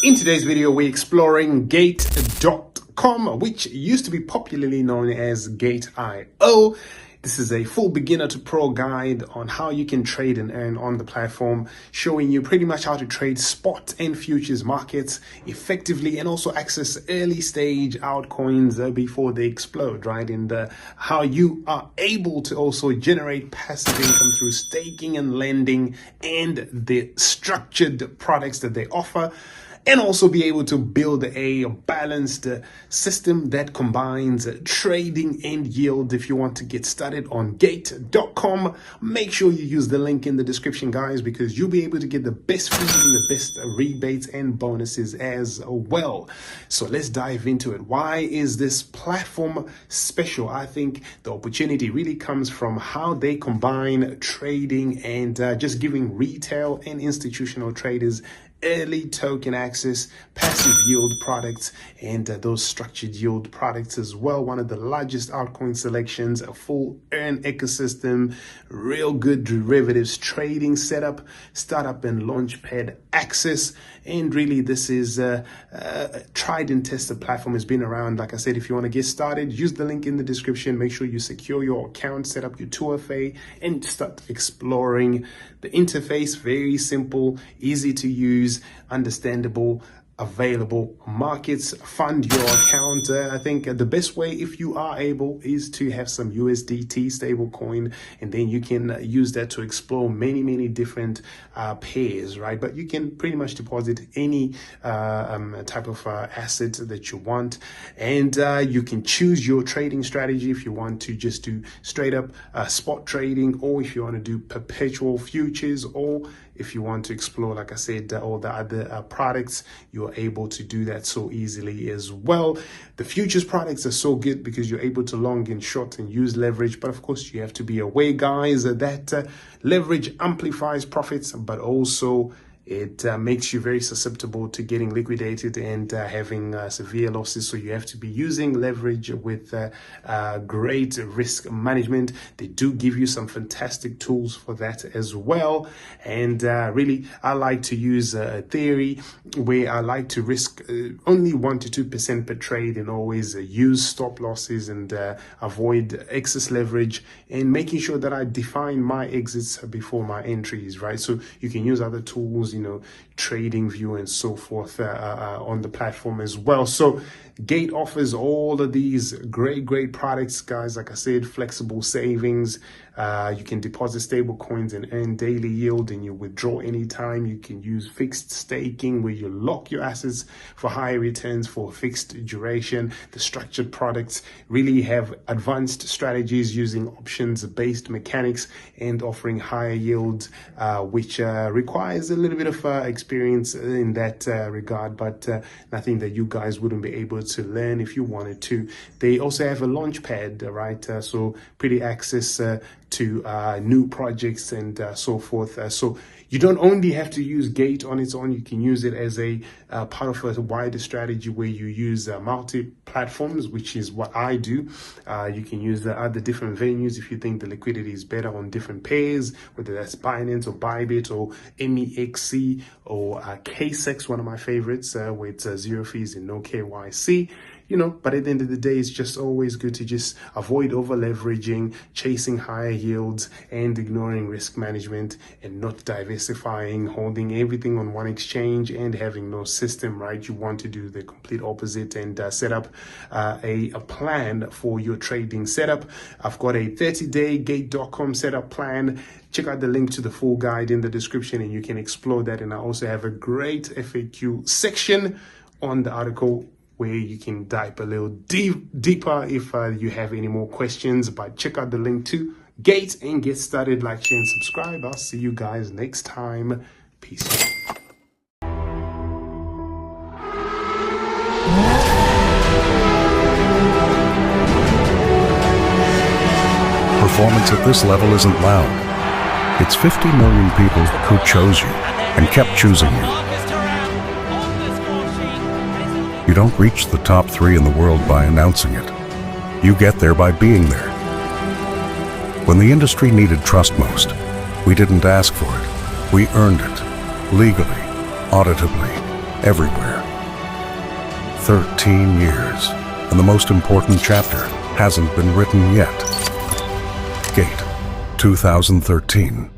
In today's video, we're exploring Gate.com, which used to be popularly known as Gate.io. This is a full beginner to pro guide on how you can trade and earn on the platform, showing you pretty much how to trade spot and futures markets effectively and also access early stage altcoins before they explode, right? And how you are able to also generate passive income through staking and lending and the structured products that they offer, and also be able to build a balanced system that combines trading and yield. If you want to get started on Gate.com, make sure you use the link in the description, guys, because you'll be able to get the best fees and the best rebates and bonuses as well. So let's dive into it. Why is this platform special? I think the opportunity really comes from how they combine trading and just giving retail and institutional traders early token access, passive yield products, and those structured yield products as well. One of the largest altcoin selections, a full earn ecosystem, real good derivatives trading setup, startup and launchpad access. And really, this is a tried and tested platform. Has been around. Like I said, if you want to get started, use the link in the description. Make sure you secure your account, set up your 2FA, and start exploring the interface. Very simple, easy to use, understandable, available markets. Fund your account. I think the best way, if you are able, is to have some USDT stable coin, and then you can use that to explore many different pairs, right? But you can pretty much deposit any type of asset that you want, and you can choose your trading strategy if you want to just do straight up spot trading, or if you want to do perpetual futures, or if you want to explore, like I said, all the other products, you're able to do that so easily as well. The futures products are so good because you're able to long and short and use leverage. But of course, you have to be aware, guys, that leverage amplifies profits, but also it makes you very susceptible to getting liquidated and having severe losses. So you have to be using leverage with great risk management. They do give you some fantastic tools for that as well. And really, I like to use a theory where I like to risk only 1 to 2% per trade, and always use stop losses and avoid excess leverage, and making sure that I define my exits before my entries, right? So you can use other tools, trading view and so forth on the platform as well. So Gate offers all of these great products, guys. Like I said, flexible savings. You can deposit stable coins and earn daily yield, and you withdraw anytime. You can use fixed staking, where you lock your assets for higher returns for a fixed duration. The structured products really have advanced strategies using options-based mechanics and offering higher yields, which requires a little bit of experience in that regard, but nothing that you guys wouldn't be able to learn if you wanted to. They also have a launch pad, right? So pretty access to new projects and so forth. So you don't only have to use Gate on its own. You can use it as a part of a wider strategy where you use multi-platforms, which is what I do. You can use the other different venues if you think the liquidity is better on different pairs, whether that's Binance or Bybit or MEXC or KSEX, one of my favorites, with zero fees and no KYC. But at the end of the day, it's just always good to just avoid over leveraging, chasing higher yields, and ignoring risk management, and not diversifying, holding everything on one exchange and having no system, right? You want to do the complete opposite and set up a plan for your trading setup. I've got a 30-day Gate.com setup plan. Check out the link to the full guide in the description, and you can explore that. And I also have a great FAQ section on the article where you can dive a little deeper if you have any more questions. But check out the link to Gate and get started. Like, share, and subscribe. I'll see you guys next time. Peace out. Performance at this level isn't loud. It's 50 million people who chose you and kept choosing you. You don't reach the top 3 in the world by announcing it. You get there by being there. When the industry needed trust most, we didn't ask for it. We earned it, legally, auditably, everywhere. 13 years, and the most important chapter hasn't been written yet. Gate 2013.